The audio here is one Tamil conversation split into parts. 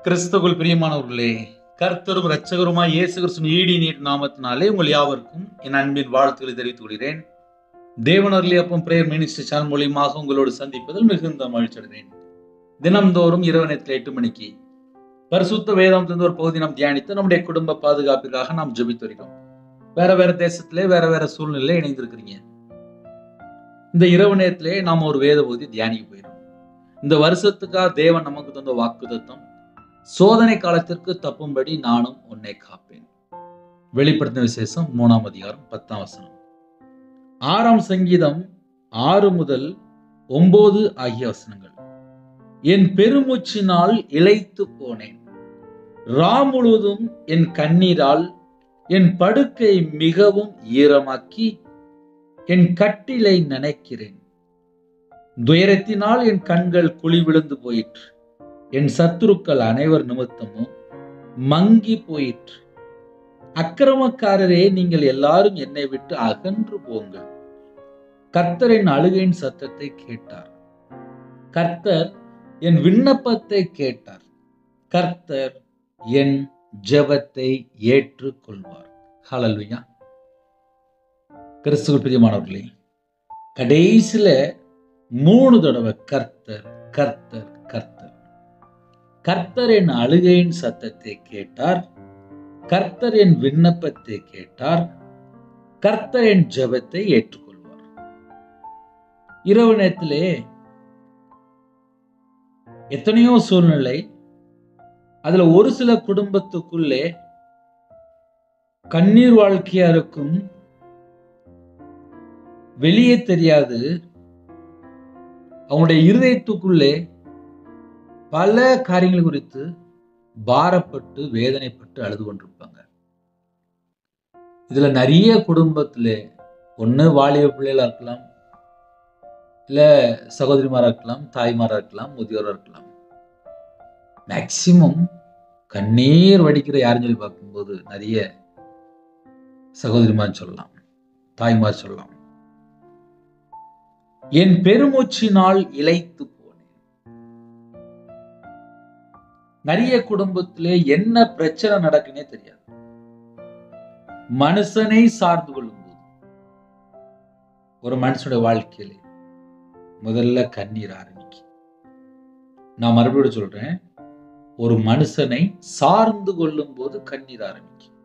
கிறிஸ்துவுக்குள் பிரியமானவர்களே, கர்த்தரும் இரட்சகருமாய் இயேசு கிறிஸ்துவின் ஈடி நீர் நாமத்தினாலே உங்கள் யாவருக்கும் என் அன்பின் வாழ்த்துக்களை தெரிவித்துக் கொள்கிறேன். தேவன் அருளிய அப்பம் பிரேயர் மினிஸ்ட்ரி சேனல் மூலியமாக உங்களோடு சந்திப்பதில் மிகுந்த மகிழ்ச்சி அடைகிறேன். தினம்தோறும் இரவு நேரத்தில் 8 மணிக்கு பரிசுத்த வேதாந்தத்தின் ஒரு பகுதி நாம் தியானித்து நம்முடைய குடும்ப பாதுகாப்பிற்காக நாம் ஜெபித்து வருகிறோம். வேற தேசத்திலே வேற சூழ்நிலையில இணைந்திருக்கிறீங்க. இந்த இரவு நேரத்திலே நாம் ஒரு வேத பகுதி தியானிக்க போயிடும். இந்த வருஷத்துக்காக தேவன் நமக்கு தந்த வாக்குத்தத்தம், சோதனை காலத்திற்கு தப்பும்படி நானும் உன்னை காப்பேன். வெளிப்படுத்தின விசேஷம் 3ஆம் அதிகாரம் 10ஆம் வசனம். 6ஆம் சங்கீதம் 6 முதல் 9 ஆகிய வசனங்கள். என் பெருமூச்சினால் இளைத்து போனேன், ரா முழுவதும் என் கண்ணீரால் என் படுக்கை மிகவும் ஈரமாக்கி என் கட்டிலை நனைக்கிறேன். துயரத்தினால் என் கண்கள் குழி விழுந்து போயிற்று, என் சத்துருக்கள் அனைவர் நிமித்தமும் மங்கி போயிற்று. அக்கிரமக்காரரே, நீங்கள் எல்லாரும் என்னை விட்டு அகன்று போங்கள். கர்த்தரின் அழுகையின் சத்தத்தை கேட்டார், கர்த்தர் என் விண்ணப்பத்தை கேட்டார், கர்த்தர் என் ஜெபத்தை ஏற்றுக்கொள்வார். ஹல்லேலூயா. கிறிஸ்துவுக்குள் பிரியமானவர்களே, கடைசியில 3 தடவை கர்த்தர் கர்த்தர் கர்த்தர். கர்த்தர் என் அழுகையின் சத்தத்தை கேட்டார், கர்த்தர் என் விண்ணப்பத்தை கேட்டார், கர்த்தர் என் ஜெபத்தை ஏற்றுக்கொள்வார். இரவு நேரத்திலே எத்தனையோ சூழ்நிலை, அதுல ஒரு சில குடும்பத்துக்குள்ளே கண்ணீர் வாழ்க்கையா இருக்கும், வெளியே தெரியாது. அவங்களுடைய இருதயத்துக்குள்ளே பல காரியங்கள் குறித்து பாரப்பட்டு வேதனைப்பட்டு அழுது கொண்டிருப்பாங்க. இதுல நிறைய குடும்பத்திலே ஒண்ணு வாலிப பிள்ளைகளா இருக்கலாம், இல்ல சகோதரிமாரா இருக்கலாம், தாய்மாரா இருக்கலாம், முதியோரா இருக்கலாம். மேக்சிமம் கண்ணீர் வடிக்கிற யாருன்னு சொல்லி பார்க்கும்போது நிறைய சகோதரிமார் சொல்லலாம், தாய்மார் சொல்லலாம். என் பெருமூச்சினால் இளைத்து போனேன். நிறைய குடும்பத்திலே என்ன பிரச்சனை நடக்குன்னே தெரியாது. மனுஷனை சார்ந்து கொள்ளும் போது ஒரு மனுஷனுடைய வாழ்க்கையில முதல்ல கண்ணீர் ஆரம்பிக்கும். நான் மறுபடியும் சொல்றேன், ஒரு மனுஷனை சார்ந்து கொள்ளும் போது கண்ணீர் ஆரம்பிக்கும்.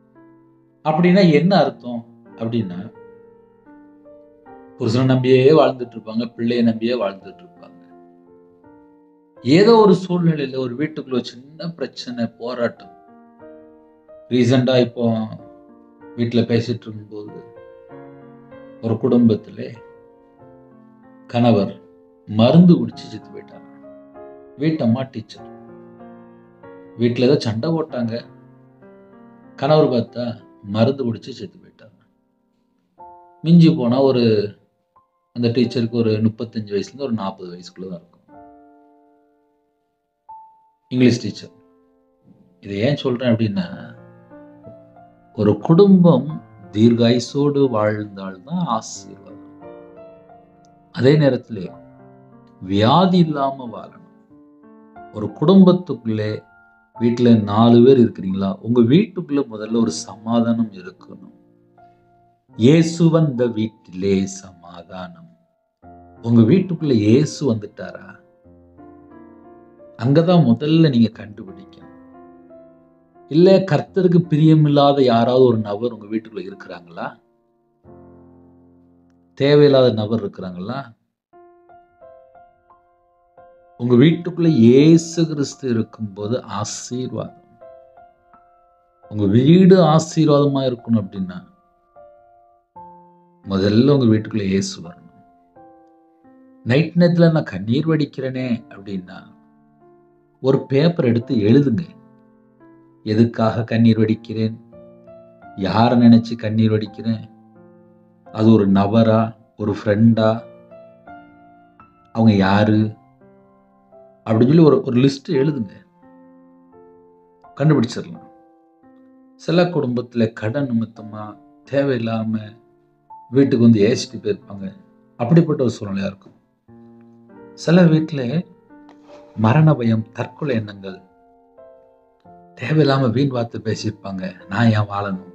அப்படின்னா என்ன அர்த்தம் அப்படின்னா, புருஷனை நம்பியே வாழ்ந்துட்டு இருப்பாங்க, பிள்ளைய நம்பியே வாழ்ந்துட்டு இருப்பாங்க. ஏதோ ஒரு சூழ்நிலையில ஒரு வீட்டுக்குள்ள சின்ன பிரச்சனை, போராட்டம். ரீசெண்டா இப்போ வீட்டுல பேசிட்டு இருக்கும்போது ஒரு குடும்பத்திலே கணவர் மருந்து குடிச்சு செத்து போயிட்டாங்க. வீட்டம்மா டீச்சர். வீட்டுல ஏதோ சண்டை போட்டாங்க, கணவர் பார்த்தா மருந்து குடிச்சு செத்து போயிட்டாங்க. மிஞ்சி போனா அந்த டீச்சருக்கு ஒரு 35 வயசுல ஒரு 40 வயசுக்குள்ளதான் இருக்கும். English teacher. இதை ஏன் சொல்றேன் அப்படின்னா, ஒரு குடும்பம் தீர்காயுசோடு வாழ்ந்தால்தான் ஆசீர்வாதம். அதே நேரத்திலே வியாதி இல்லாம வாழணும். ஒரு குடும்பத்துக்குள்ளே வீட்டுல 4 பேர் இருக்கிறீங்களா, உங்க வீட்டுக்குள்ள முதல்ல ஒரு சமாதானம் இருக்கணும். இயேசு வந்த வீட்டிலே சமாதானம். உங்க வீட்டுக்குள்ள இயேசு வந்துட்டாரா, அங்கதான் முதல்ல நீங்க கண்டுபிடிக்கணும். இல்ல கர்த்தருக்கு பிரியமில்லாத யாராவது ஒரு நபர் உங்க வீட்டுக்குள்ள இருக்கிறாங்களா, தேவையில்லாத நபர் இருக்கிறாங்களா? உங்க வீட்டுக்குள்ள இயேசு கிறிஸ்து இருக்கும்போது ஆசீர்வாதம். உங்க வீடு ஆசீர்வாதமா இருக்கணும் அப்படின்னா முதல்ல உங்க வீட்டுக்குள்ள இயேசு வரணும். நைட் நேரத்துல நான் கண்ணீர் வடிக்கிறேனே அப்படின்னா ஒரு பேப்பர் எடுத்து எழுதுங்க. எதுக்காக கண்ணீர் வடிக்கிறேன், யாரை நினைச்சு கண்ணீர் வடிக்கிறேன், அது ஒரு நபரா, ஒரு ஃப்ரெண்டா, அவங்க யாரு அப்படின்னு சொல்லி ஒரு லிஸ்ட் எழுதுங்க. கண்டுபிடிச்சிடலாம். சில குடும்பத்துல கடன் நிமித்தமா தேவையில்லாம வீட்டுக்கு வந்து ஏசிட்டு போயிருப்பாங்க. அப்படிப்பட்ட ஒரு சூழ்நிலையா இருக்கும். சில வீட்டுல மரண பயம், தற்கொலை எண்ணங்கள், தேவையில்லாம வீண் வார்த்தை பேசியிருப்பாங்க. நான் ஏன் வாழணும்,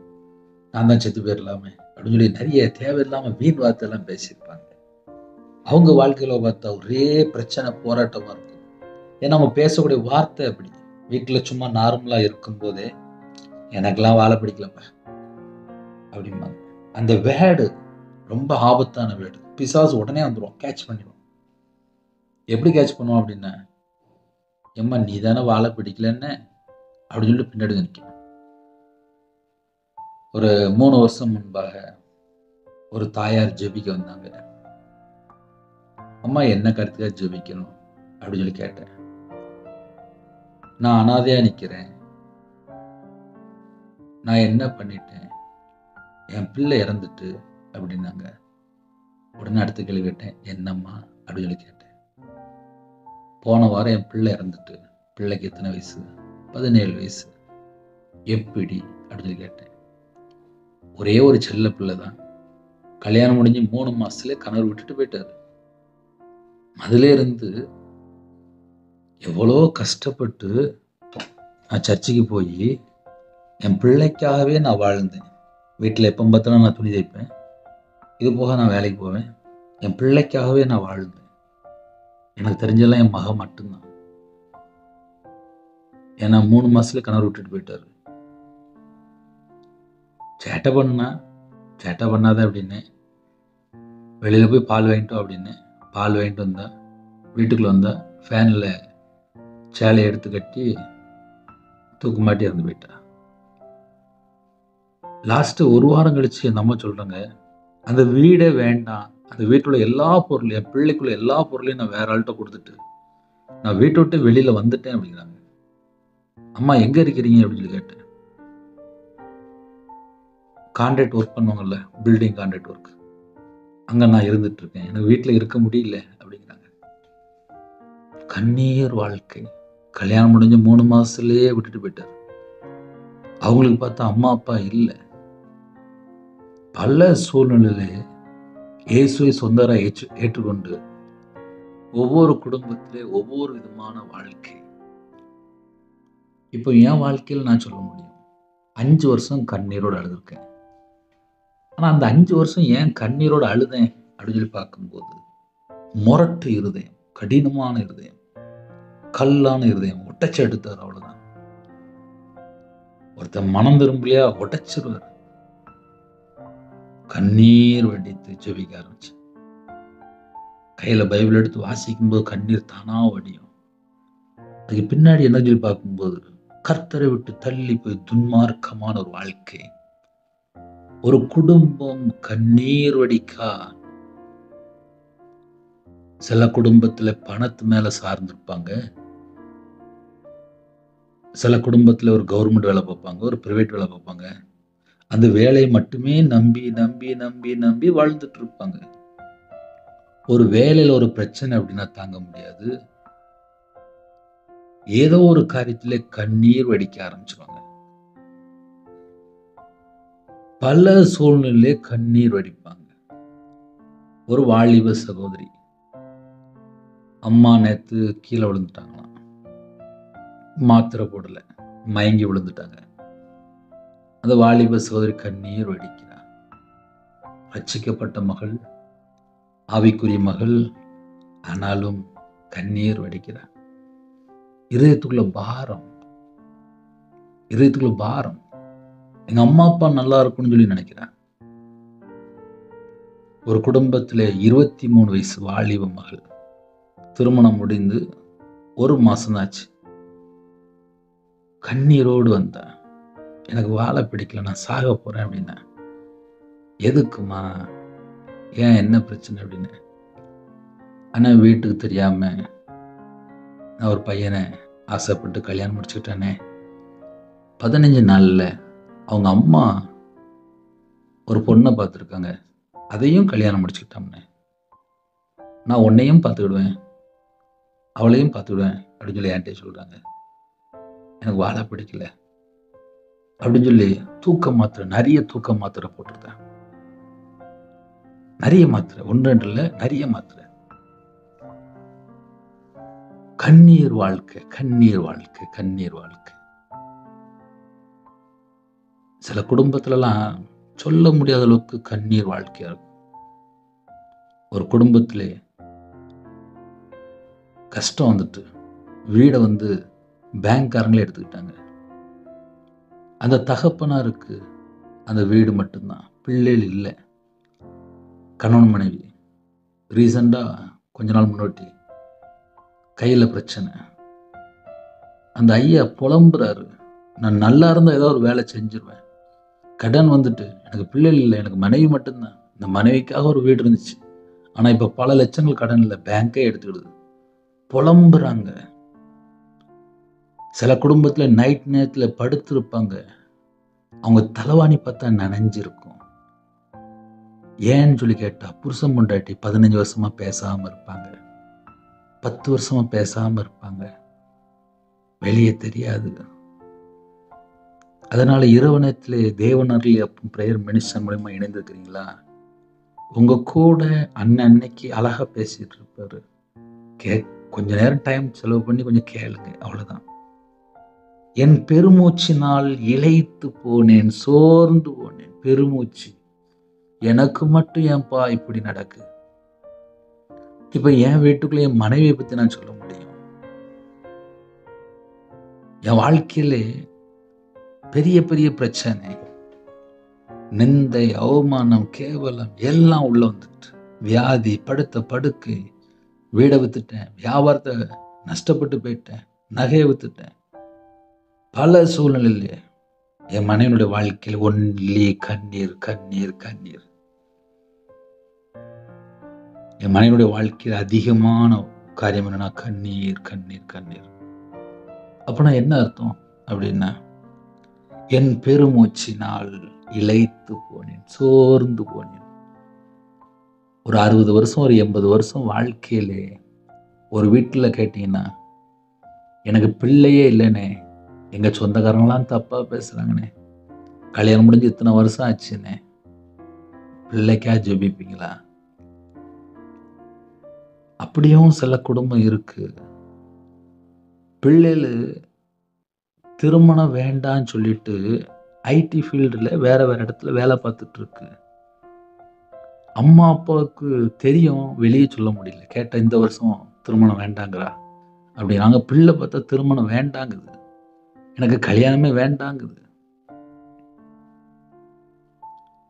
நான் தான் செத்து போயிடலாமே அப்படின்னு சொல்லி நிறைய தேவையில்லாம வீண் வார்த்தை எல்லாம் பேசியிருப்பாங்க. அவங்க வாழ்க்கையில பார்த்தா ஒரே பிரச்சனை, போராட்டமா இருக்கும். ஏன்னா அவங்க பேசக்கூடிய வார்த்தை அப்படி. வீட்டுல சும்மா நார்மலா இருக்கும் போதே எனக்கெல்லாம் வாழ பிடிக்கலப்பா அப்படிம்பாங்க. அந்த வேர்டு ரொம்ப ஆபத்தான வேர்டு. பிசாசு உடனே வந்துடும், கேட்ச் பண்ணிடும். எப்படி கேட்ச் பண்ணுவோம் அப்படின்னா, எம்மா நீ தானே வாழ பிடிக்கலன்னு அப்படின்னு சொல்லிட்டு பின்னாடி நிற்கும். ஒரு 3 வருஷம் முன்பாக ஒரு தாயார் ஜெபிக்க வந்தாங்க. அம்மா என்ன கருத்துக்காக ஜெபிக்கணும் அப்படின்னு சொல்லி கேட்டேன். நான் அனாதையா நிக்கிறேன், நான் என்ன பண்ணிட்டேன், என் பிள்ளை இறந்துட்டு அப்படின்னாங்க. உடனே அடுத்த கேள்வி கேட்டேன், என்னம்மா அப்படின்னு சொல்லி கேட்டேன். போன வாரம் என் பிள்ளை இறந்துட்டு, பிள்ளைக்கு எத்தனை வயசு? 17 வயசு. எப்படி அப்படின்னு சொல்லி கேட்டேன். ஒரே ஒரு செல்ல பிள்ளை தான், கல்யாணம் முடிஞ்சு 3 மாசத்துல கணவர் விட்டுட்டு போயிட்டாரு. அதுல இருந்து எவ்வளோ கஷ்டப்பட்டு நான் சர்ச்சுக்கு போய் என் பிள்ளைக்காகவே நான் வாழ்ந்தேன். வீட்டில் எப்போ பார்த்தாலும் நான் துணி தைப்பேன், இது போக நான் வேலைக்கு போவேன். என் பிள்ளைக்காகவே நான் வாழ்ந்தேன். எனக்கு தெரிஞ்செல்லாம் என் மகன் மட்டும்தான். ஏன்னா 3 மாசத்துல கணவர் விட்டுட்டு போயிட்டாரு. சேட்டை பண்ணாத அப்படின்னு வெளியில போய் பால் வாங்கிட்டோம் அப்படின்னு பால் வாங்கிட்டு வந்தா, வீட்டுக்குள்ள வந்தா ஃபேன்ல சேலையை எடுத்து கட்டி தூக்கு மாட்டி இறந்து போயிட்டா. லாஸ்ட் 1 வாரம் கழிச்சு என் அம்மா சொல்றாங்க, அந்த வீடே வேண்டாம், அந்த வீட்டுள்ள எல்லா பொருளையும், என் பிள்ளைக்குள்ள எல்லா பொருளையும் நான் வேற ஆள்கிட்ட கொடுத்துட்டு நான் வீட்டை விட்டு வெளியில வந்துட்டேன் அப்படிங்கிறாங்க. அம்மா எங்க இருக்கிறீங்க அப்படின்னு சொல்லி கேட்டேன். கான்ட்ராக்ட் ஒர்க் பண்ணுவாங்கல்ல, பில்டிங் கான்ட்ராக்ட் ஒர்க், அங்க நான் இருந்துட்டு இருக்கேன், எனக்கு வீட்டுல இருக்க முடியல அப்படிங்கிறாங்க. கண்ணீர் வாழ்க்கை. கல்யாணம் முடிஞ்ச 3 மாசத்துலயே விட்டுட்டு போயிட்டாரு. அவங்களுக்கு பார்த்தா அம்மா அப்பா இல்லை. பல சூழ்நிலையில இயேசுவை சொந்தரா ஏற்றுக்கொண்டு ஒவ்வொரு குடும்பத்திலே ஒவ்வொரு விதமான வாழ்க்கை. இப்போ என் வாழ்க்கையில் நான் சொல்ல முடியும், 5 வருஷம் கண்ணீரோடு அழுதுருக்கேன். ஆனா அந்த 5 வருஷம் ஏன் கண்ணீரோடு அழுதேன் அப்படின்னு சொல்லி பார்க்கும்போது, முரட்டு இருதயம், கடினமான இருதயம், கல்லான இருதயம் உடைச்சு எடுத்தார். அவ்வளவுதான். ஒருத்தன் மனம் திரும்பலையா உடைச்சிருவார். கண்ணீர் வடித்து ஜெபிக்க ஆரம்பிச்சு. கையில பைபிள் எடுத்து வாசிக்கும் போது கண்ணீர் தானா வடியும். அதுக்கு பின்னாடி என்ன சொல்லி பார்க்கும்போது, கர்த்தரை விட்டு தள்ளி போய் துன்மார்க்கமான ஒரு வாழ்க்கை, ஒரு குடும்பம் கண்ணீர் வடிக்கா. சில குடும்பத்துல பணத்து மேல சார்ந்திருப்பாங்க, சில குடும்பத்துல ஒரு கவர்மெண்ட் வேலை பார்ப்பாங்க, ஒரு பிரைவேட் வேலை பார்ப்பாங்க. அந்த வேலையை மட்டுமே நம்பி நம்பி நம்பி நம்பி வாழ்ந்துட்டு இருப்பாங்க. ஒரு வேலையில ஒரு பிரச்சனை அப்படின்னா தாங்க முடியாது, ஏதோ ஒரு காரியத்திலே கண்ணீர் வடிக்க ஆரம்பிச்சிருவாங்க. பல சூழ்நிலையிலே கண்ணீர் வடிப்பாங்க. ஒரு வாலிப சகோதரி, அம்மா நேத்து கீழே விழுந்துட்டாங்களாம், மாத்திரை போடல, மயங்கி விழுந்துட்டாங்க. அந்த வாலிப சகோதரி கண்ணீர் வடிக்கிறார். ரட்சிக்கப்பட்ட மகள், ஆவிக்குரிய மகள், ஆனாலும் கண்ணீர் வடிக்கிறார். இதயத்துக்குள்ள பாரம், இதயத்துக்குள்ள பாரம். எங்க அம்மா அப்பா நல்லா இருக்கும்னு சொல்லி நினைக்கிறேன். ஒரு குடும்பத்துல 23 வயசு வாலிப மகள், திருமணம் முடிந்து 1 மாசம் ஆச்சு. கண்ணீரோடு வந்தா, எனக்கு வாழ பிடிக்கல, நான் சாக போறேன் அப்படின்னா. எதுக்குமா, ஏன் என்ன பிரச்சனை அப்படின்னு. ஆனா வீட்டுக்கு தெரியாம நான் ஒரு பையனை ஆசைப்பட்டு கல்யாணம் முடிச்சுக்கிட்டேனே. 15 நாள்ல அவங்க அம்மா ஒரு பொண்ணை பார்த்துருக்காங்க, அதையும் கல்யாணம் முடிச்சுக்கிட்டோம்னே. நான் உன்னையும் பார்த்துக்கிடுவேன், அவளையும் பார்த்துக்கிடுவேன் அப்படின்னு சொல்லி என்கிட்ட சொல்றாங்க. எனக்கு வாழ பிடிக்கல அப்படின்னு சொல்லி தூக்க மாத்திரை, நிறைய தூக்க மாத்திரை போட்டிருக்கேன். நிறைய மாத்திரை, 1-2 இல்ல, நிறைய மாத்திரை. கண்ணீர் வாழ்க்கை, கண்ணீர் வாழ்க்கை, கண்ணீர் வாழ்க்கை. சில குடும்பத்துலலாம் சொல்ல முடியாத அளவுக்கு கண்ணீர் வாழ்க்கையா இருக்கும். ஒரு குடும்பத்திலே கஷ்டம் வந்துட்டு வீடை பேங்க்காரங்களே எடுத்துக்கிட்டாங்க. அந்த தகப்பனாருக்கு அந்த வீடு மட்டும்தான், பிள்ளைகள் இல்லை. கணவன் மனைவி ரீசெண்டாக கொஞ்ச நாள் முன்னாடி கையில் பிரச்சனை. அந்த ஐயா புலம்புறாரு, நான் நல்லா இருந்தால் ஏதோ ஒரு வேலை செஞ்சிருவேன், கடன் எனக்கு பிள்ளைகள் இல்லை, எனக்கு மனைவி மட்டும்தான். இந்த மனைவிக்காக ஒரு வீடு இருந்துச்சு, ஆனால் இப்போ பல லட்சங்கள் கடன் இல்லை, பேங்கே எடுத்துக்கிடுது. புலம்புறாங்க. சில குடும்பத்தில் நைட் நேரத்தில் படுத்திருப்பாங்க, அவங்க தலைவாணி பார்த்தா நனைஞ்சிருக்கும். ஏன்னு சொல்லி கேட்டா, புருஷன் பொண்டாட்டி 15 வருஷமா பேசாம இருப்பாங்க, 10 வருஷமா பேசாம இருப்பாங்க, வெளியே தெரியாது. அதனால இரவு நேரத்திலே தேவன் அருளி அப்பம் பிரேயர் மினிஸ்டர் மூலமா இணைந்திருக்கிறீங்களா? உங்க கூட அன்னைக்கு அழகா பேசிட்டு இருப்பாரு, கொஞ்ச நேரம் டைம் செலவு பண்ணி கொஞ்சம் கேளுங்க, அவ்வளவுதான். என் பெருமூச்சினால் இளைத்து போனேன், சோர்ந்து போனேன். பெருமூச்சு, எனக்கு மட்டும் ஏன்பா இப்படி நடக்கு? இப்ப என் வீட்டுக்குள்ள என் மனைவியை பத்தி நான் சொல்ல முடியும். என் வாழ்க்கையிலே பெரிய பெரிய பிரச்சனை, நிந்தை, அவமானம், கேவலம் எல்லாம் உள்ள வந்துட்டு, வியாதி, படுத்த படுக்கை, வீடை வித்துட்டேன், வியாபாரத்தை நஷ்டப்பட்டு போயிட்டேன், நகையை வித்துட்டேன். பல சூழ்நிலையிலே என் மனைவியுடைய வாழ்க்கையில் ஒன்லி கண்ணீர் கண்ணீர் கண்ணீர். என் மனைவியுடைய வாழ்க்கையில் அதிகமான காரியம் என்னன்னா கண்ணீர் கண்ணீர் கண்ணீர். அப்படின்னா என்ன அர்த்தம் அப்படின்னா, என் பெருமூச்சினால் இளைத்து போனேன், சோர்ந்து போனேன். ஒரு 60 வருஷம் ஒரு 80 வருஷம் வாழ்க்கையிலே ஒரு வீட்டில் கேட்டீங்கன்னா, எனக்கு பிள்ளையே இல்லைனே, எங்க சொந்தக்காரங்களாம் தப்பா பேசுறாங்கண்ணே, கல்யாணம் முடிஞ்சு இத்தனை வருஷம் ஆச்சுண்ணே, பிள்ளைக்கா ஜெபிப்பீங்களா? அப்படியும் சில குடும்பம் இருக்கு. பிள்ளைகள் திருமணம் வேண்டான்னு சொல்லிட்டு ஐடி ஃபீல்டில் வேற இடத்துல வேலை பார்த்துட்டு இருக்கு. அம்மா அப்பாவுக்கு தெரியும், வெளியே சொல்ல முடியல. கேட்ட இந்த வருஷம் திருமணம் வேண்டாங்கிறா அப்படி. நாங்கள் பிள்ளை பார்த்தா திருமணம் வேண்டாங்குது, எனக்கு கல்யாணமே வேண்டாங்குது.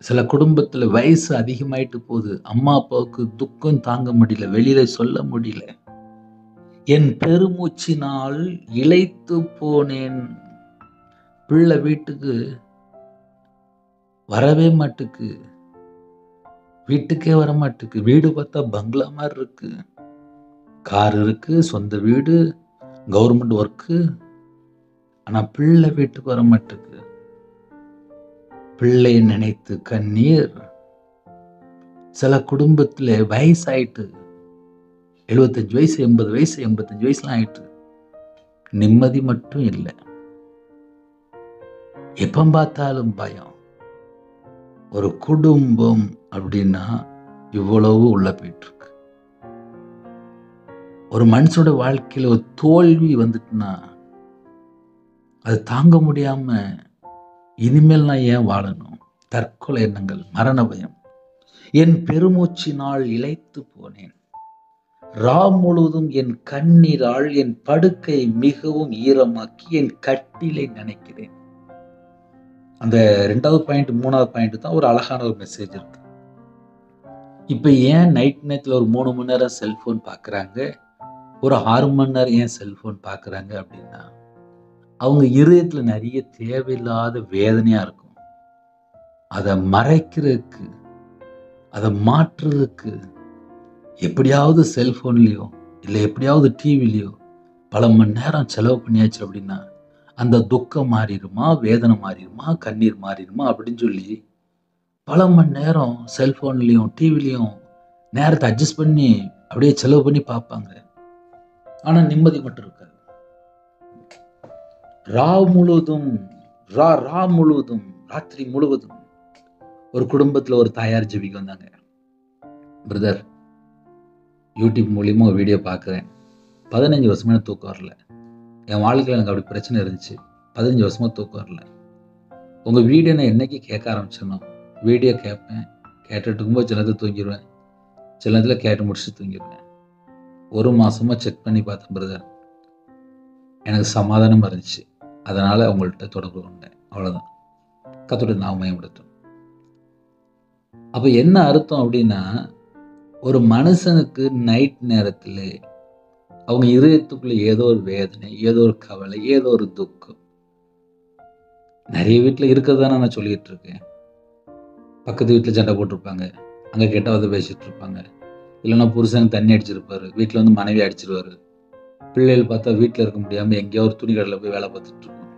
சில குடும்பத்துல வயசு அதிகமாயிட்டு போகுது, அம்மா அப்பாவுக்கு துக்கம் தாங்க முடியல, வெளியில சொல்ல முடியல. என் பெருமூச்சினால் இளைத்து போனேன். பிள்ளை வீட்டுக்கு வரவே மாட்டுக்கு, வீட்டுக்கே வர மாட்டுக்கு. வீடு பார்த்தா பங்களா மாதிரி இருக்கு, கார் இருக்கு, சொந்த வீடு, கவர்மெண்ட் ஒர்க்கு, ஆனா பிள்ளை வீட்டுக்கு வர மாட்டுக்கு. பிள்ளை நினைத்து கண்ணீர். சில குடும்பத்துல வயசாயிட்டு 75 வயசு 80 வயசு 85 வயசுலாம் ஆயிட்டு நிம்மதி மட்டும் இல்லை. எப்ப பார்த்தாலும் பயம். ஒரு குடும்பம் அப்படின்னா இவ்வளவு உள்ள போயிட்டு இருக்கு. ஒரு மனுஷனோட வாழ்க்கையில ஒரு தோல்வி வந்துட்டுனா அது தாங்க முடியாம, இனிமேல் நான் ஏன் வாழணும்? தற்கொலை எண்ணங்கள், மரண பயம். என் பெருமூச்சினால் இளைத்து போனேன். ரா முழுவதும் என் கண்ணீரால் என் படுக்கை மிகவும் ஈரமாக்கி என் கட்டிலை நினைக்கிறேன். அந்த 2வது பாயிண்ட் 3வது பாயிண்ட் தான் ஒரு அழகான ஒரு மெசேஜ் இருக்கு. இப்ப ஏன் நைட் நேரத்துல ஒரு 3 மணி நேரம் செல்போன் பாக்குறாங்க, ஒரு 6 மணி நேரம் ஏன் செல்போன் பாக்குறாங்க அப்படின்னா, அவங்க இருதயத்துல நிறைய தேவையில்லாத வேதனையா இருக்கும். அதை மறைக்கிறதுக்கு, அதை மாற்றுறதுக்கு எப்படியாவது செல்போன்லயோ இல்லை எப்படியாவது டிவிலையோ பல மணி நேரம் செலவு பண்ணியாச்சு அப்படின்னா அந்த துக்கம் மாறிடுமா, வேதனை மாறிடுமா, கண்ணீர் மாறிடுமா அப்படின்னு சொல்லி பல மணி நேரம் செல்போன்லயும் டிவிலையும் நேரத்தை அட்ஜஸ்ட் பண்ணி அப்படியே செலவு பண்ணி பார்ப்பாங்க. ஆனா நிம்மதி மட்டும் இருக்காது. ரா முழுவதும் ராத்திரி முழுவதும் ஒரு குடும்பத்துல ஒரு தாயார் ஜெபிக்க வந்தாங்க. பிரதர், யூடியூப் மூலியமா ஒரு வீடியோ பார்க்குறேன், 15 வருஷமா தூக்கம் வரல. என் வாழ்க்கையில் எனக்கு அப்படி பிரச்சனை இருந்துச்சு, 15 வருஷமா தூக்கம் வரல. உங்கள் வீடியோ நான் என்னைக்கு கேட்க ஆரம்பிச்சேனோ, வீடியோ கேட்பேன், கேட்டுட்டு இருக்கும்போது சில நேரத்தில் தூங்கிடுவேன், சில நேரத்தில் கேட்டு முடிச்சுட்டு தூங்கிடுவேன். 1 மாதமாக செக் பண்ணி பார்த்தேன் பிரதர், எனக்கு சமாதானமாக இருந்துச்சு. அதனால் உங்கள்கிட்ட தொடர்பு கொண்டேன். அவ்வளோதான். கர்த்தருடைய நாமம் மகிமைப்படட்டும். அப்போ என்ன அர்த்தம் அப்படின்னா, ஒரு மனுஷனுக்கு நைட் நேரத்தில் அவங்க இதயத்துக்குள்ள ஏதோ ஒரு வேதனை, ஏதோ ஒரு கவலை, ஏதோ ஒரு துக்கம். நிறைய வீட்டில் இருக்கிறது தானே நான் சொல்லிகிட்டு இருக்கேன். பக்கத்து வீட்டில் சண்டை போட்டிருப்பாங்க, அங்கே கெட்டவாத பேசிகிட்டு இருப்பாங்க, இல்லைன்னா புருஷன் தண்ணி அடிச்சிருப்பாரு, வீட்டில் வந்து மனைவி அடிச்சிருவாரு, பிள்ளைகள் பார்த்தா வீட்டில் இருக்க முடியாமல் எங்கேயோ ஒரு துணி கடையில் போய் வேலை பார்த்துட்டு இருக்கும்.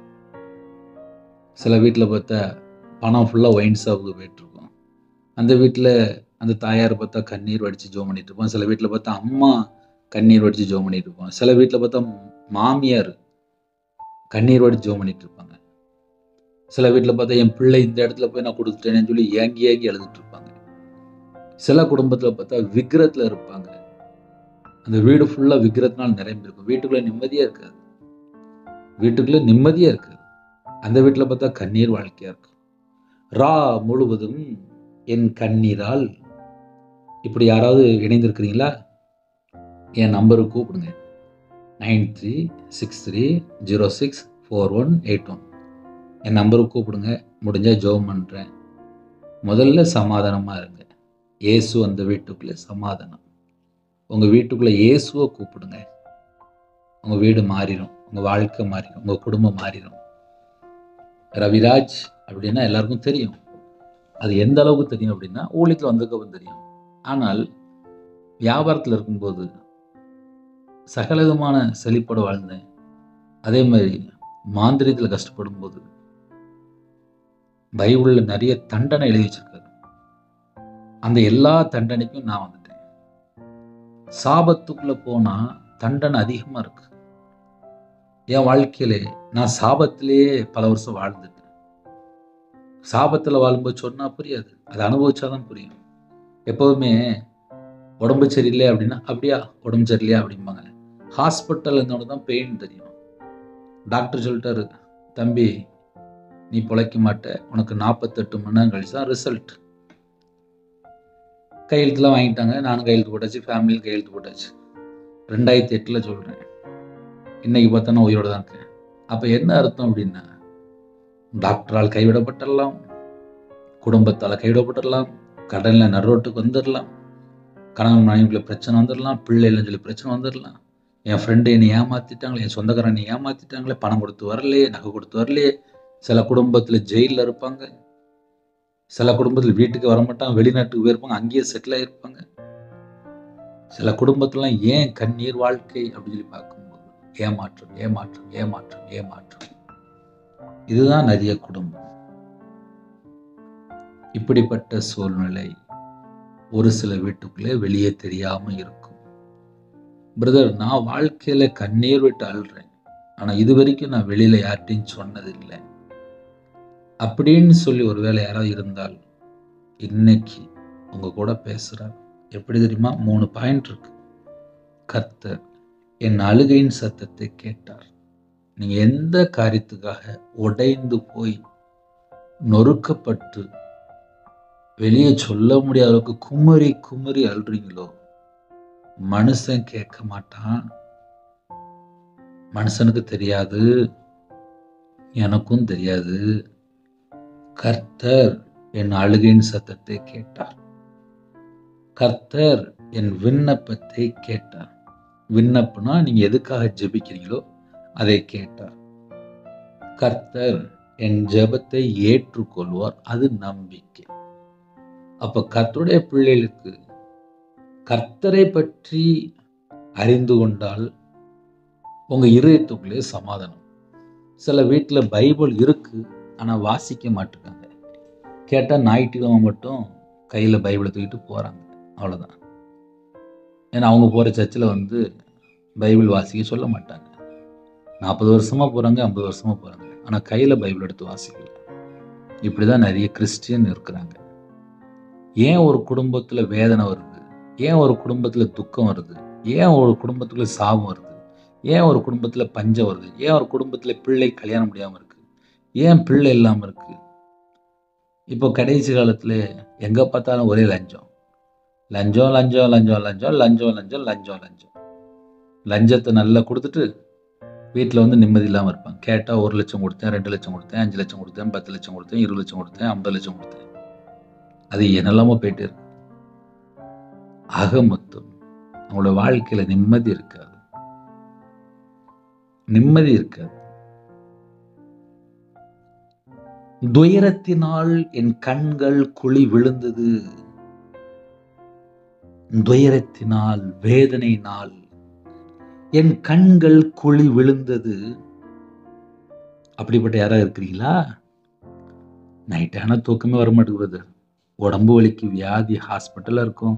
சில வீட்டில் பார்த்தா பணம் ஃபுல்லாக ஒயின் ஷாப்புக்கு போயிட்டுருக்கும். அந்த வீட்டில் அந்த தாயார் பார்த்தா கண்ணீர் வடித்து ஜோம் பண்ணிட்டு இருப்பான். சில வீட்டில் பார்த்தா அம்மா கண்ணீர் வடித்து ஜோம் பண்ணிட்டு இருப்பான். சில வீட்டில் பார்த்தா மாமியார் கண்ணீர் வடித்து ஜோம் பண்ணிட்டு இருப்பாங்க. சில வீட்டில் பார்த்தா என் பிள்ளை இந்த இடத்துல போய் நான் கொடுத்துட்டேன்னு சொல்லி ஏங்கி ஏங்கி எழுதிட்டு இருப்பாங்க. சில குடும்பத்தில் பார்த்தா விக்கிரத்தில் இருப்பாங்க. அந்த வீடு ஃபுல்லாக விக்கிரத்தினால் நிரம்பி இருக்கும். வீட்டுக்குள்ளே நிம்மதியாக இருக்காது. வீட்டுக்குள்ளே நிம்மதியாக இருக்காது. அந்த வீட்டில் பார்த்தா கண்ணீர் வாழ்க்கையாக இருக்கும். ரா முழுவதும் என் கண்ணீரால். இப்படி யாராவது இணைந்திருக்கிறீங்களா? என் நம்பருக்கு கூப்பிடுங்க. 9363064181. என் நம்பருக்கு கூப்பிடுங்க. முடிஞ்சால் ஜெபம் பண்ணுறேன். முதல்ல சமாதானமாக இருங்க. இயேசு அந்த வீட்டுக்குள்ளே சமாதானம். உங்கள் வீட்டுக்குள்ளே இயேசுவை கூப்பிடுங்க. உங்கள் வீடு மாறிடும், உங்கள் வாழ்க்கை மாறிடும், உங்கள் குடும்பம் மாறிடும். ரவிராஜ் அப்படின்னா எல்லாருக்கும் தெரியும். அது எந்த அளவுக்கு தெரியும் அப்படின்னா ஊழியத்தில் வந்ததுக்கப்புறம் தெரியும். ஆனால் வியாபாரத்தில் இருக்கும்போது சகலவிதமான செழிப்போடு வாழ்ந்தேன். அதே மாதிரி மாந்திரியத்தில் கஷ்டப்படும் போது பைபிளில் நிறைய தண்டனை எழுதி வச்சிருக்காரு. அந்த எல்லா தண்டனைக்கும் நான் வந்துட்டேன். சாபத்துக்குள்ள போனா தண்டனை அதிகமா இருக்கு. என் வாழ்க்கையிலே நான் சாபத்திலேயே பல வருஷம் வாழ்ந்துட்டேன். சாபத்தில் வாழும்போது சொன்னா புரியாது, அதை அனுபவிச்சாதான் புரியும். எப்போதுமே உடம்பு சரியில்லை அப்படின்னா அப்படியா உடம்பு சரியில்லையா அப்படிம்பாங்க. ஹாஸ்பிட்டல் இருந்தவங்க தான் பெயின் தெரியும். டாக்டர் சொல்லிட்டாரு, தம்பி நீ பிழைக்க மாட்ட, உனக்கு 48 மணி நேரம் கழிச்சு தான் ரிசல்ட். கையெழுத்துலாம் வாங்கிட்டாங்க. நானும் கையெழுத்து போட்டாச்சு, ஃபேமிலியில் கையெழுத்து போட்டாச்சு. 2008 சொல்கிறேன். இன்னைக்கு பார்த்தோன்னா உயிரோடு தான் இருக்கேன். அப்போ என்ன அர்த்தம் அப்படின்னா, டாக்டரால் கைவிடப்பட்டுடலாம், குடும்பத்தால் கைவிடப்பட்டுடலாம், கடனில் நடுரோட்டுக்கு வந்துடலாம், கணவன் மனைவிக்குள்ள பிரச்சனை வந்துடலாம், பிள்ளைகள்னு சொல்லி பிரச்சனை வந்துடலாம். என் ஃப்ரெண்டு என்னை ஏமாற்றிட்டாங்களே, என் சொந்தக்காரன் என்னை ஏமாற்றிட்டாங்களே, பணம் கொடுத்து வரலையே, நகை கொடுத்து வரலையே. சில குடும்பத்தில் ஜெயிலில் இருப்பாங்க, சில குடும்பத்தில் வீட்டுக்கு வரமாட்டாங்க, வெளிநாட்டுக்கு போயிருப்பாங்க, அங்கேயே செட்டில் ஆகிருப்பாங்க. சில குடும்பத்திலாம் ஏன் கண்ணீர் வாழ்க்கை அப்படின்னு சொல்லி பார்க்கும்போது ஏமாற்றம் ஏமாற்றம் ஏமாற்றம் ஏமாற்றம். இதுதான் நிறைய குடும்பம். இப்படிப்பட்ட சூழ்நிலை ஒரு சில வீட்டுக்குள்ளே வெளியே தெரியாம இருக்கும். பிரதர், நான் வாழ்க்கையில கண்ணீர் விட்டு அழுறேன், ஆனா இது வரைக்கும் நான் வெளியில யார்கிட்டையும் சொன்னதில்லை அப்படின்னு சொல்லி ஒருவேளை யாராவது இருந்தால் இன்னைக்கு உங்க கூட பேசுறார். எப்படி தெரியுமா? 3 பாயிண்ட் இருக்கு. கர்த்தர் என் அழுகையின் சத்தத்தை கேட்டார். நீங்க எந்த காரியத்துக்காக உடைந்து போய் நொறுக்கப்பட்டு வெளியே சொல்ல முடியாத அளவுக்கு குமரி குமரி அழுறீங்களோ, மனுஷன் கேட்க மாட்டான். மனுஷனுக்கு தெரியாது, எனக்கும் தெரியாது. கர்த்தர் என் அழுகையின் சத்தத்தை கேட்டார். கர்த்தர் என் விண்ணப்பத்தை கேட்டார். விண்ணப்பம்னா நீங்க எதுக்காக ஜெபிக்கிறீங்களோ அதை கேட்டார். கர்த்தர் என் ஜெபத்தை ஏற்றுக்கொள்வார். அது நம்பிக்கை. அப்ப கர்த்தருடைய பிள்ளைகளுக்கு கர்த்தரை பற்றி அறிந்து கொண்டால் உங்க இருதயத்துக்குள்ளே சமாதானம். சில வீட்டில் பைபிள் இருக்கு, ஆனா வாசிக்க மாட்டேங்காங்க. கேட்டால் ஞாயிற்றுக்கிழமை மட்டும் கையில் பைபிளை தூக்கிட்டு போறாங்க, அவ்வளோதான். ஏன்னா அவங்க போகிற சர்ச்சில் வந்து பைபிள் வாசிக்க சொல்ல மாட்டாங்க. 40 வருஷமா போகிறாங்க, 50 வருஷமா போகிறாங்க, ஆனால் கையில் பைபிள் எடுத்து வாசிக்கல. இப்படி தான் நிறைய கிறிஸ்டியன் இருக்கிறாங்க. ஏன் ஒரு குடும்பத்தில் வேதனை வருது? ஏன் ஒரு குடும்பத்தில் துக்கம் வருது? ஏன் ஒரு குடும்பத்துக்குள்ள சாபம் வருது? ஏன் ஒரு குடும்பத்தில் பஞ்சம் வருது? ஏன் ஒரு குடும்பத்தில் பிள்ளை கல்யாணம் முடியாமல் இருக்கு? ஏன் பிள்ளை இல்லாமல் இருக்கு? இப்போ கடைசி காலத்தில் எங்கே பார்த்தாலும் ஒரே லஞ்சம். லஞ்சம் லஞ்சம் லஞ்சம் லஞ்சம் லஞ்சம் லஞ்சம் லஞ்சம் லஞ்சம். லஞ்சத்தை நல்லா கொடுத்துட்டு வீட்டில் வந்து நிம்மதி இல்லாமல் இருப்பாங்க. கேட்டால் 1 லட்சம் கொடுத்தேன், 2 லட்சம் கொடுத்தேன், 5 லட்சம் கொடுத்தேன், 10 லட்சம் கொடுத்தேன், 20 லட்சம் கொடுத்தேன், 50 லட்சம் கொடுத்தேன். அது என்னெல்லாமோ போயிட்டு இருக்கு. ஆக மொத்தம் அவங்களோட வாழ்க்கையில நிம்மதி இருக்காது. நிம்மதி இருக்காது. துயரத்தினால் என் கண்கள் குழி விழுந்தது. துயரத்தினால், வேதனையினால் என் கண்கள் குழி விழுந்தது. அப்படிப்பட்ட யாராவது இருக்கிறீங்களா? நைட்டான தூக்கமே வரமாட்டேங்குது. உடம்பு வலிக்கு வியாதி, ஹாஸ்பிட்டலில் இருக்கும்.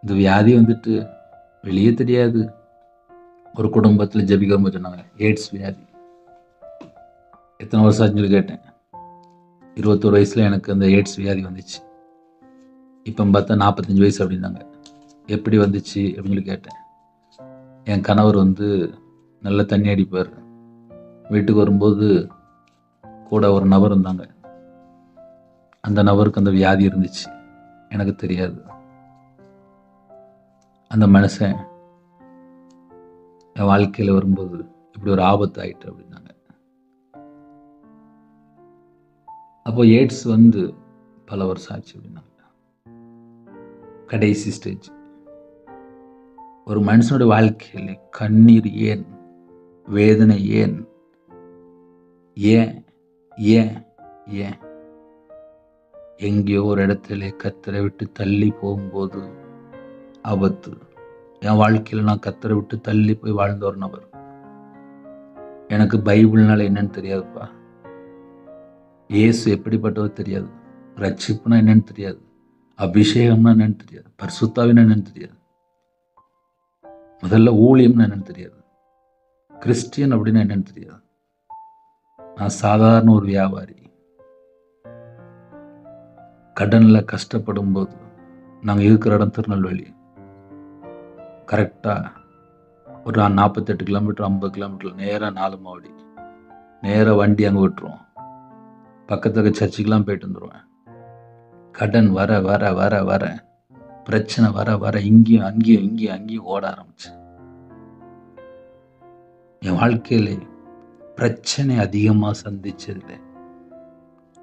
இந்த வியாதி வந்துட்டு வெளியே தெரியாது. ஒரு குடும்பத்தில் ஜெபிக்க சொன்னாங்க, எய்ட்ஸ் வியாதி. எத்தனை வருஷம் ஆச்சுன்னு கேட்டேன். 21 வயசுல எனக்கு அந்த எய்ட்ஸ் வியாதி வந்துச்சு. இப்போ பார்த்தா 45 வயசு அப்படின்னாங்க. எப்படி வந்துச்சு அப்படின்னு சொல்லி கேட்டேன். என் கணவர் வந்து நல்ல தண்ணி அடிப்பார். வீட்டுக்கு வரும்போது கூட ஒரு நபர் இருந்தாங்க. அந்த நபருக்கு அந்த வியாதி இருந்துச்சு, எனக்கு தெரியாது. அந்த மனுஷன் என் வாழ்க்கையில் வரும்போது இப்படி ஒரு ஆபத்து ஆயிட்டு அப்படின்னாங்க. அப்போ எய்ட்ஸ் வந்து பல வருஷம் ஆச்சு அப்படின்னாங்க. கடைசி ஸ்டேஜ். ஒரு மனுஷனுடைய வாழ்க்கையில் கண்ணீர் ஏன், வேதனை ஏன், ஏன் ஏன் ஏன்? எங்கேயோ ஒரு இடத்துல கத்தரை விட்டு தள்ளி போகும்போது ஆபத்து. என் வாழ்க்கையில் நான் கத்தரை விட்டு தள்ளி போய் வாழ்ந்த ஒரு நபர். எனக்கு பைபிள்னால என்னன்னு தெரியாதுப்பா. இயேசு எப்படிப்பட்டவர் தெரியாது. ரட்சிப்புனா என்னன்னு தெரியாது. அபிஷேகம்னா என்னன்னு தெரியாது. பரிசுத்தாவினா என்னன்னு தெரியாது. முதல்ல ஊழியம்னா என்னன்னு தெரியாது. கிறிஸ்டியன் அப்படின்னா என்னன்னு தெரியாது. நான் சாதாரண ஒரு வியாபாரி. கடன்ல கஷ்டப்படும் போது, நாங்கள் இருக்கிற இடம் திருநெல்வேலி. கரெக்டாக ஒரு 48 கிலோமீட்டர் 50 கிலோமீட்டர் நேராக 4 மாவடி நேராக வண்டி அங்கே விட்டுருவோம். பக்கத்துக்கு சர்ச்சுக்கெலாம் போயிட்டு வந்துடுவேன். கடன் வர வர வர வர, பிரச்சனை வர வர, இங்கேயும் அங்கேயும் இங்கேயும் அங்கேயும் ஓட ஆரம்பிச்சேன். என் வாழ்க்கையில பிரச்சனை அதிகமாக சந்திச்சதில்லை.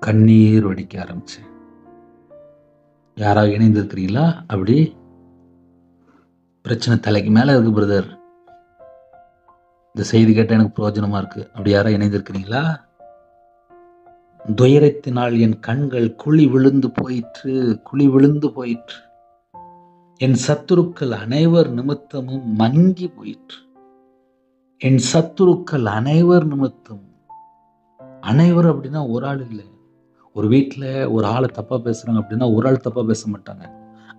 கண்ணீர் வடிக்க ஆரம்பிச்சேன். யாராவது இணைந்திருக்கிறீங்களா? அப்படி பிரச்சனை தலைக்கு மேலே இருக்கு பிரதர், இந்த செய்தி கேட்டால் எனக்கு பிரயோஜனமா இருக்கு, அப்படி யாராவது இணைந்திருக்கிறீங்களா? துயரத்தினால் என் கண்கள் குழி விழுந்து போயிற்று, குழி விழுந்து போயிற்று. என் சத்துருக்கள் அனைவர் நிமித்தமும் மங்கி போயிற்று. என் சத்துருக்கள் அனைவர் நிமித்தம். அனைவர் அப்படின்னா ஒரு ஆள் இல்லை. ஒரு வீட்டில் ஒரு ஆளை தப்பாக பேசுகிறாங்க அப்படின்னா ஒரு ஆள் தப்பாக பேச மாட்டாங்க.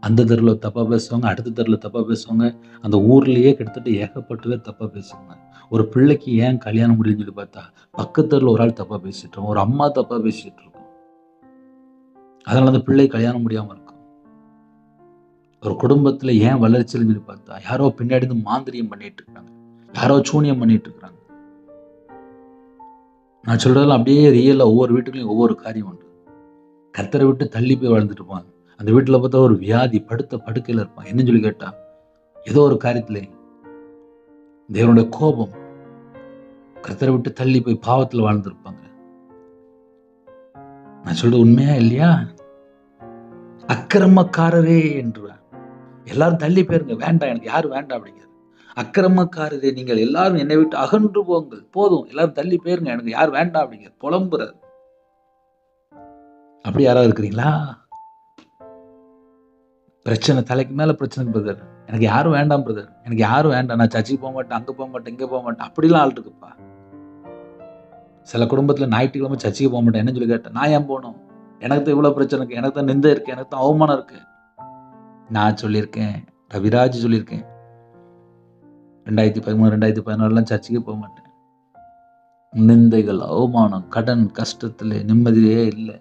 அந்த தெருவில் தப்பாக பேசுவாங்க, அடுத்த தெருவில் தப்பாக பேசுவாங்க, அந்த ஊர்லேயே கிட்டத்தட்ட ஏகப்பட்ட பேர் தப்பாக பேசுவாங்க. ஒரு பிள்ளைக்கு ஏன் கல்யாணம் முடியும்னு சொல்லி பார்த்தா பக்கத்து தெருவில் ஒரு ஆள் தப்பாக பேசிட்டு இருக்கோம், ஒரு அம்மா தப்பாக பேசிட்டு இருக்கோம். அதனால அந்த பிள்ளை கல்யாணம் முடியாமல் இருக்கும். ஒரு குடும்பத்தில் ஏன் வளர்ச்சின்னு சொல்லி பார்த்தா யாரோ பின்னாடி இருந்து மாந்திரியம் பண்ணிட்டு இருக்காங்க, யாரோ சூனியம் பண்ணிட்டு இருக்கிறாங்க. நான் சொல்றதெல்லாம் அப்படியே ரியலாக ஒவ்வொரு வீட்டுக்குள்ளேயும் ஒவ்வொரு காரியம் உண்டு. கர்த்தரை விட்டு தள்ளி போய் வாழ்ந்துட்டு இருப்பாங்க. அந்த வீட்டில் பார்த்தா ஒரு வியாதி, படுத்த படுக்கையில் இருப்பான். என்னன்னு சொல்லி கேட்டா ஏதோ ஒரு காரியத்திலே தேவனுடைய கோபம், கர்த்தரை விட்டு தள்ளி போய் பாவத்தில் வாழ்ந்துருப்பாங்க. நான் சொல்றது உண்மையா இல்லையா? அக்கிரமக்காரரே என்றுவேன். எல்லாரும் தள்ளி போயிருங்க, வேண்டாம், எனக்கு யாரும் வேண்டாம் அப்படிங்கிறது. அக்கிரமக்காரரே நீங்கள் எல்லாரும் என்னை விட்டு அகன்று போங்கள், போதும், எல்லாரும் தள்ளி போயிருங்க, எனக்கு யார் வேண்டாம் அப்படிங்கிறது. புலம்புறது. அப்படி யாராவது இருக்கிறீங்களா? பிரச்சனை தலைக்கு மேல பிரச்சனை பிரதர், எனக்கு யாரும் வேண்டாம் பிரதர், எனக்கு யாரும் வேண்டாம், நான் சர்ச்சுக்கு போக மாட்டேன், அங்க போக மாட்டேன், இங்க போக மாட்டேன், அப்படிலாம் ஆள் இருக்குப்பா. சில குடும்பத்துல ஞாயிற்றுக்கிழமை சர்ச்சுக்கு போக மாட்டேன். என்ன சொல்லி கேட்டேன், நான் ஏன் போகணும்? எனக்கு தான் இவ்வளவு பிரச்சனை இருக்கு, எனக்கு தான் நிந்தை இருக்கு, எனக்கு தான் அவமானம் இருக்கு. நான் சொல்லியிருக்கேன், ரவிராஜ் சொல்லியிருக்கேன், 2013 2014 சர்ச்சுக்கு போக மாட்டேன். நிந்தைகள், அவமானம், கடன், கஷ்டத்துல நிம்மதியே இல்லை.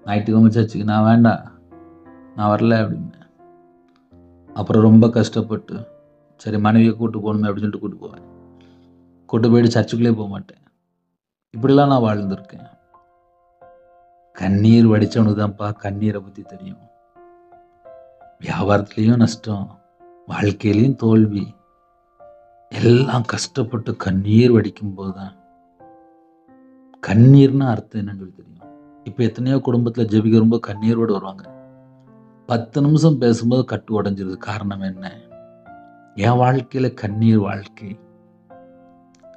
ஞாயிற்றுக்கிழமை சர்ச்சுக்கு நான் வேண்டாம், நான் வரல அப்படின்னு. அப்புறம் ரொம்ப கஷ்டப்பட்டு சரி மனைவியை கூட்டு போகணுமே அப்படின்னு சொல்லிட்டு கூட்டு போவேன். கூட்டு போயிட்டு சர்ச்சுக்குள்ளே போக மாட்டேன். இப்படிலாம் நான் வாழ்ந்திருக்கேன். கண்ணீர் வடிச்சவனுக்கு தான்ப்பா கண்ணீரை பற்றி தெரியும். வியாபாரத்துலேயும் நஷ்டம், வாழ்க்கையிலையும் தோல்வி, எல்லாம் கஷ்டப்பட்டு கண்ணீர் வடிக்கும் போது தான் கண்ணீர்னு அர்த்தம் என்னன்னு சொல்லி தெரியும். இப்போ எத்தனையோ குடும்பத்தில் ஜெபிக்க ரொம்ப கண்ணீரோடு வருவாங்க. 10 நிமிஷம் பேசும்போது கட்டு உடஞ்சிருது. காரணம் என்ன? என் வாழ்க்கையில் கண்ணீர் வாழ்க்கை.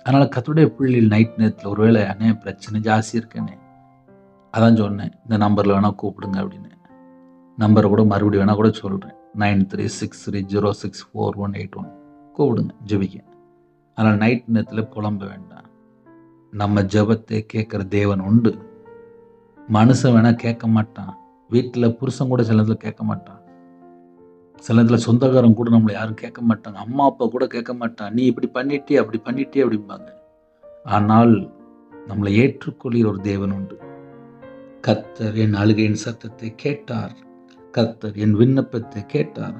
அதனால் கர்த்தருடைய பிள்ளைகள் நைட் நேரத்தில் ஒருவேளை அண்ணே பிரச்சனை ஜாஸ்தி இருக்கேனே, அதான் சொன்னேன், இந்த நம்பரில் வேணால் கூப்பிடுங்க அப்படின்னு. நம்பரை கூட மறுபடியும் வேணால் கூட சொல்கிறேன், 9363064181 கூப்பிடுங்க, ஜெபிக்க. அதனால் நைட் நேரத்தில் புலம்ப வேண்டாம். நம்ம ஜெபத்தை கேட்குற தேவன் உண்டு. மனுஷன் வேணால் கேட்க மாட்டான். வீட்டில் புருஷன் கூட சில நேரத்தில் கேட்க மாட்டான். சில நேரத்தில் சொந்தக்காரன் கூட நம்மளை யாரும் கேட்க மாட்டாங்க. அம்மா அப்பா கூட கேட்க மாட்டான். நீ இப்படி பண்ணிட்டே அப்படி பண்ணிட்டே அப்படிம்பாங்க. ஆனால் நம்மளை ஏற்றுக்கொள்கிற ஒரு தேவன் உண்டு. கர்த்தர் என் அழுகையின் சத்தத்தை கேட்டார். கர்த்தர் என் விண்ணப்பத்தை கேட்டார்.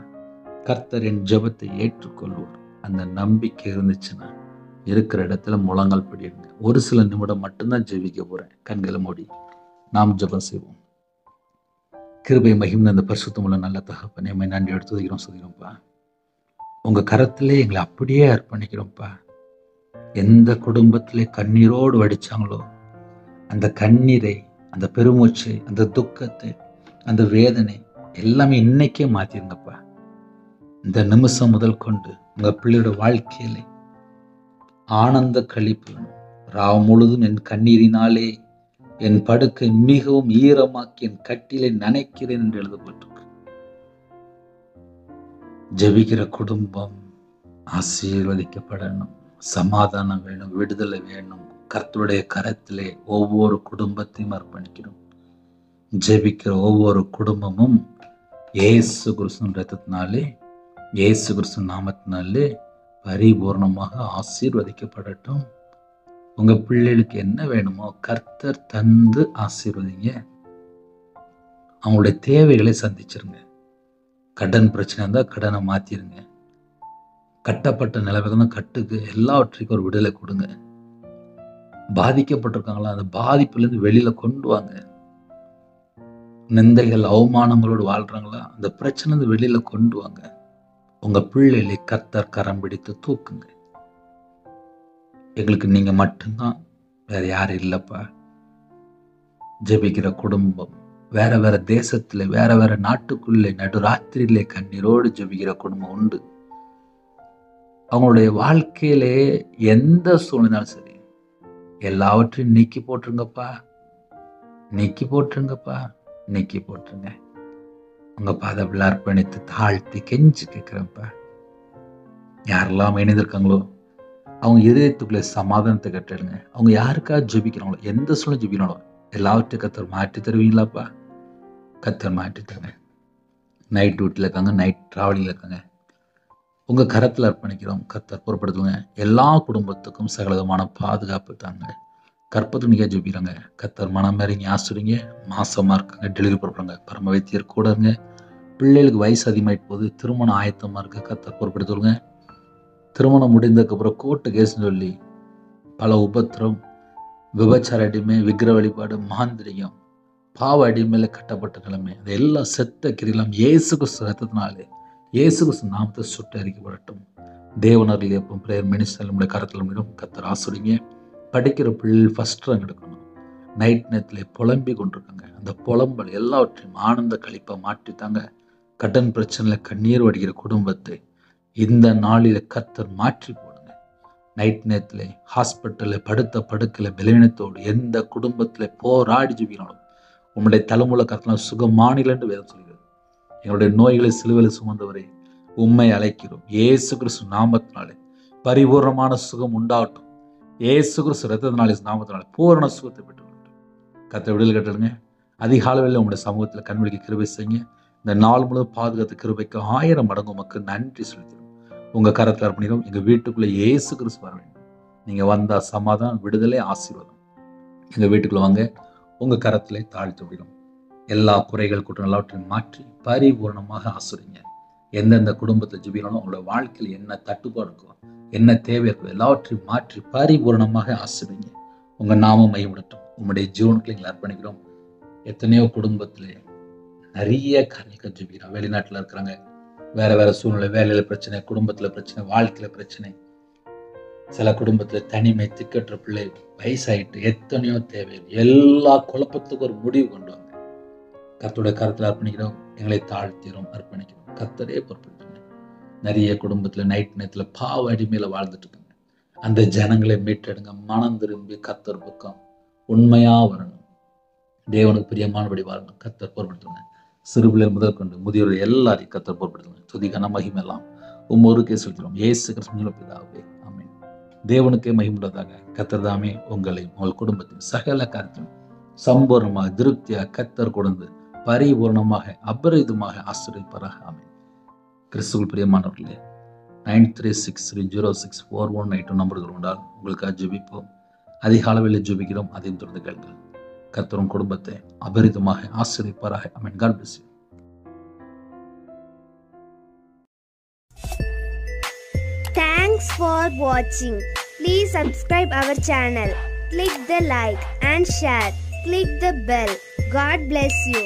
கர்த்தர் என் ஜெபத்தை ஏற்றுக்கொள்வார். அந்த நம்பிக்கை இருந்துச்சுன்னா இருக்கிற இடத்துல முழங்கால் படிடுங்க. ஒரு சில நிமிடம் மட்டும்தான் ஜெபிக்க போகிறேன். கண்களை மூடி நாம் ஜெபம் செய்வோம். கிருபை மகிழ்ந்த அந்த பரிசுத்தமுள்ள நல்ல தகப்பனே, நன்றி எடுத்து சொல்கிறோம்ப்பா. உங்கள் கரத்திலே எங்களை அப்படியே அர்ப்பணிக்கிறோம்ப்பா. எந்த குடும்பத்திலே கண்ணீரோடு வடித்தாங்களோ அந்த கண்ணீரை, அந்த பெருமூச்சை, அந்த துக்கத்தை, அந்த வேதனை எல்லாமே இன்னைக்கே மாற்றிருங்கப்பா. இந்த நிமிஷம் முதல் கொண்டு உங்கள் பிள்ளையோட வாழ்க்கையில ஆனந்த களிப்பு, ராவ் முழுதும் என் கண்ணீரினாலே என் படுக்கை மிகவும் ஈரமாக்கி என் கட்டிலை நனைக்கிறேன் என்று எழுதப்பட்டிருக்கு. ஜெபிக்கிற குடும்பம் ஆசீர்வதிக்கப்படணும். சமாதானம் வேணும், விடுதலை வேணும். கர்த்தருடைய கரத்திலே ஒவ்வொரு குடும்பத்தையும் அர்ப்பணிக்கிறோம். ஜெபிக்கிற ஒவ்வொரு குடும்பமும் இயேசு கிறிஸ்துவின் இரத்தத்தினாலே, இயேசு கிறிஸ்து நாமத்தினாலே பரிபூர்ணமாக ஆசீர்வதிக்கப்படட்டும். உங்க பிள்ளைகளுக்கு என்ன வேணுமோ கர்த்தர் தந்து ஆசீர்வதிங்க. அவங்களுடைய தேவைகளை சந்திச்சிருங்க. கடன் பிரச்சனை இருந்தால் கடனை மாத்திருங்க. கட்டப்பட்ட நிலவுகள் தான் கட்டுக்கு எல்லாவற்றுக்கும் ஒரு விடுதலை கொடுங்க. பாதிக்கப்பட்டிருக்காங்களா, அந்த பாதிப்புலேருந்து வெளியில கொண்டு வாங்க. நிந்தைகள் அவமானங்களோடு வாழ்றாங்களா, அந்த பிரச்சனை வெளியில கொண்டு வாங்க. உங்க பிள்ளைகளை கர்த்தர் கரம் பிடித்து தூக்குங்க. எங்களுக்கு நீங்க மட்டும்தான், வேற யாரும் இல்லப்பா. ஜெபிக்கிற குடும்பம் வேற வேற தேசத்துல, வேற வேற நாட்டுக்குள்ளே நடுராத்திரியிலே கண்ணீரோடு ஜெபிக்கிற குடும்பம் உண்டு. அவங்களுடைய வாழ்க்கையிலே எந்த சூழ்நிலையும் சரி, எல்லாவற்றையும் நீக்கி போட்டுருங்கப்பா, நீக்கி போட்டுருங்கப்பா, நீக்கி போட்டுருங்க. உங்க பாதவில் அர்ப்பணித்து தாழ்த்தி கெஞ்சி கேட்கிறப்பா. யாரெல்லாம் இணைந்திருக்காங்களோ அவங்க இதயத்துக்குள்ளே சமாதானத்தை கட்டிடுங்க. அவங்க யாருக்காக ஜெபிக்கிறாங்களோ, எந்த சூழ்நிலை ஜெபிக்கிறாங்களோ எல்லாவற்றையும் கர்த்தர் மாற்றி தருவீங்களாப்பா. கர்த்தர் மாற்றி தருங்க. நைட் டியூட்டியில் இருக்காங்க, நைட் டிராவலிங்கில் இருக்காங்க, உங்க கரத்தில் அர்ப்பணிக்கிறோம். கர்த்தர் பொறுப்படுத்துங்க. எல்லா குடும்பத்துக்கும் சகலவிதமான பாதுகாப்பு தாங்க. கற்பத்துணிக்கா ஜெபிக்கிறாங்க, கர்த்தர் மனம் இறங்கி ஆசிரிங்க. மாசமா இருக்காங்க, டெலிவரி போடுறாங்க, பரம வைத்தியர் கூட இருங்க. பிள்ளைகளுக்கு வயசு அதிகமாயிட்டு போகுது, திருமணம் ஆயத்தமா இருக்க, கர்த்தர் பொறுப்படுத்துங்க. திருமணம் முடிந்ததுக்கப்புறம் கோர்ட்டு கேஸ்ன்னு சொல்லி பல உபத்திரம், விபச்சார அடிமை, விக்கிர வழிபாடு, மாந்திரிகம், பாவ அடிமையில கட்டப்பட்ட நிலைமை, அது எல்லாம் செத்த கிரிலாம் இயேசு கிறிஸ்து ரத்தத்தினாலே, இயேசு கிறிஸ்து நாமத்தை சுட்டு அறிக்கப்படட்டும். தேவனர்கள் எப்பவும் பிரேயர் மினிஸ்டர் நம்முடைய கரத்தில் மீண்டும் கர்த்தர் ஆசிரிங்க. படிக்கிற பிள்ளைகள் ஃபர்ஸ்ட் ரேங்க் எடுக்கணும். நைட் நேரத்தில் புலம்பி கொண்டிருக்காங்க, அந்த புலம்பல் எல்லாவற்றையும் ஆனந்த கழிப்பை மாற்றித்தாங்க. கடன் பிரச்சனையில் கண்ணீர் வடிக்கிற குடும்பத்தை இந்த நாளில் கர்த்தர் மாற்றி போடுங்க. நைட் நேரத்தில் ஹாஸ்பிட்டலில் படுத்த படுக்கையில் பலவீனத்தோடு எந்த குடும்பத்தில் போராடி ஜெபிக்கிறாலும் உங்களுடைய தலைமுறை கர்த்தர் சுகமானில் என்று வேதம் சொல்கிறது. எங்களுடைய நோய்களை சிலுவையில் சுமந்தவரை உம்மை அழைக்கிறோம். இயேசு கிறிஸ்து நாமத்தினாலே பரிபூர்ணமான சுகம் உண்டாகட்டும். இயேசு கிறிஸ்து இரத்தத்தினாலே நாமத்தினாலே பூரண சுகத்தை பெற்றுக்கொள்ளட்டும். கர்த்தர் விடுதலை கட்டுங்க. அதிகாலையில் உங்களுடைய சமூகத்தில் கண்விழிக்க கிருபை செய்யுங்க. இந்த நாள் முழுவதும் பாதுகாத்து கிருபைக்கு 1000 மடங்கு உமக்கு நன்றி செலுத்துகிறோம். உங்க கரத்தில் அர்ப்பணிக்கிறோம். எங்க வீட்டுக்குள்ள இயேசு கிறிஸ்து வர வேண்டும். நீங்க வந்தா சமாதானம், விடுதலை, ஆசீர்வாதம். எங்க வீட்டுக்குள்ள வாங்க, உங்க கரத்திலே தாழ்த்து விடுகிறோம். எல்லா குறைகள் குற்றம் எல்லாவற்றையும் மாற்றி பரிபூர்ணமாக ஆசிரிங்க. எந்தெந்த குடும்பத்தை ஜெபிக்கணும், உங்களோட வாழ்க்கையில் என்ன தட்டுப்பாடு இருக்கோ, என்ன தேவை இருக்கோ எல்லாவற்றையும் மாற்றி பரிபூர்ணமாக ஆசிரிங்க. உங்க நாமம் மையப்படட்டும். உங்களுடைய ஜீவனுக்கு எங்களை அர்ப்பணிக்கிறோம். எத்தனையோ குடும்பத்திலே நிறைய காரியங்கள் ஜெபிக்கிறோம். வெளிநாட்டில் இருக்கிறாங்க, வேற வேற சூழ்நிலை, வேலையில பிரச்சனை, குடும்பத்துல பிரச்சனை, வாழ்க்கையில பிரச்சனை, சில குடும்பத்துல தனிமை, திக்கற்ற பிள்ளை, வயசாயிட்டு, எத்தனையோ தேவை. எல்லா குழப்பத்துக்கும் ஒரு முடிவு கொண்டு வாங்க. கர்த்தருடைய கருத்துல அர்ப்பணிக்கிறோம், எங்களை தாழ்த்திரோம், அர்ப்பணிக்கிறோம். கர்த்தரே பொறுப்படுத்துங்க. நிறைய குடும்பத்துல நைட் நேரத்துல பாவ அடிமையில வாழ்ந்துட்டு இருக்காங்க. அந்த ஜனங்களை மீட்டெடுங்க. மனம் திரும்பி கர்த்தர் பக்கம் உண்மையா வரணும், தேவனுக்கு பிரியமானபடி வாழணும். கர்த்தர் பொறுப்படுத்துங்க. சிறுபிள்ளைகள் முதல் கொண்டு முதியோர் எல்லாரையும் கர்த்தர் பொறுப்படுத்துங்க. துதிக்கான மகிமெல்லாம் ஒவ்வொருக்கே செலுத்துகிறோம். இயேசு கிறிஸ்துவின் பிதாவே, ஆமென். தேவனுக்கே மகிமுள்ளதாக. கர்த்தர் தாமே உங்களையும் உங்கள் குடும்பத்தையும் சகல காரியத்தையும் சம்பூர்ணமாக திருப்தியாக கர்த்தர் கொடுத்து பரிபூர்ணமாக அபரிதமாக ஆசீர்வதிப்பாராக. ஆமென். கிறிஸ்துவுக்குள் பிரியமானவர்களே, 9363064182 நம்பர்கள் உண்டால் உங்களுக்காக ஜெபிப்போம். அதிக அளவில் ஜெபிக்கிறோம். அதையும் தொடர்ந்து கேளுங்கள். கர்த்தரும் குடும்பத்தை அபரிதமாக ஆசீர்வதிப்பாராக. ஆமென். God bless you. Thanks for watching. Please subscribe our channel. Click the like and share. Click the bell. God bless you.